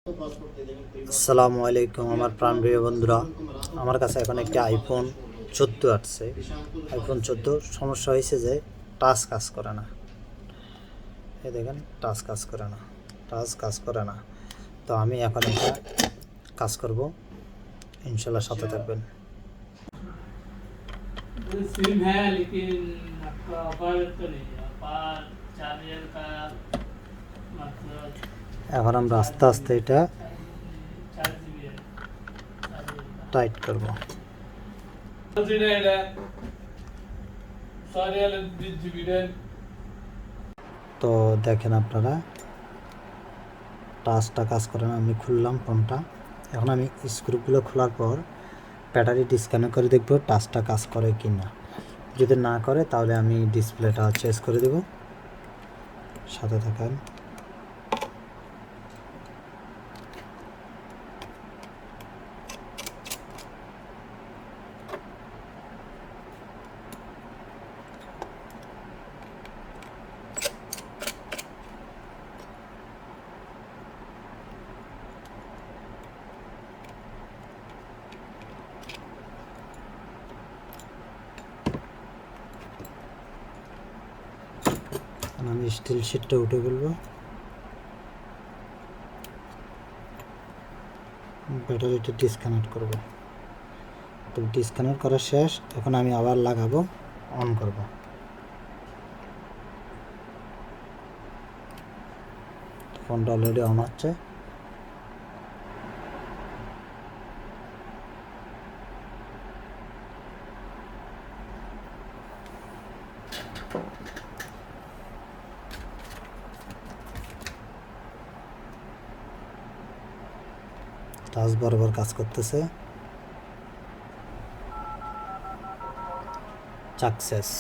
আসসালামু আলাইকুম আমার প্রাণপ্রিয় বন্ধুরা। আমার কাছে এখন একটি আইফোন 14 আসছে। আইফোন 14 সমস্যা হয়েছে যে টাচ কাজ করে না। এই দেখেন টাচ কাজ করে না। তো আমি এখন এটা কাজ করব, ইনশাল্লাহ সাথে থাকবেন। सिम है लेकिन आपका ऑफर तो नहीं है, ऑफर चार्जर का मतलब এখন আমরা আস্তে আস্তে এটা 4 GB है টাইট করব। তো দেখেন আপনারা টাচটা কাজ করে না। আমি খুললাম ফোনটা। এখন আমি স্ক্রুগুলো খোলার পর ব্যাটারি ডিসকানেক্ট করে দেখব টাচটা কাজ করে কি না। যদি না করে তাহলে আমি ডিসপ্লেটা চেঞ্জ করে দেব। সাথে থাকেন। আমি স্টিল শিটটা উঠে ফেলবো। ব্যাটারিটা ডিসকানেক্ট করব। তো ডিসকানেক্ট করা শেষ। এখন আমি আবার লাগাবো, অন করব। ফোনটা অলরেডি অন হচ্ছে। টাচ বরাবর কাজ করতেছে। সাকসেস।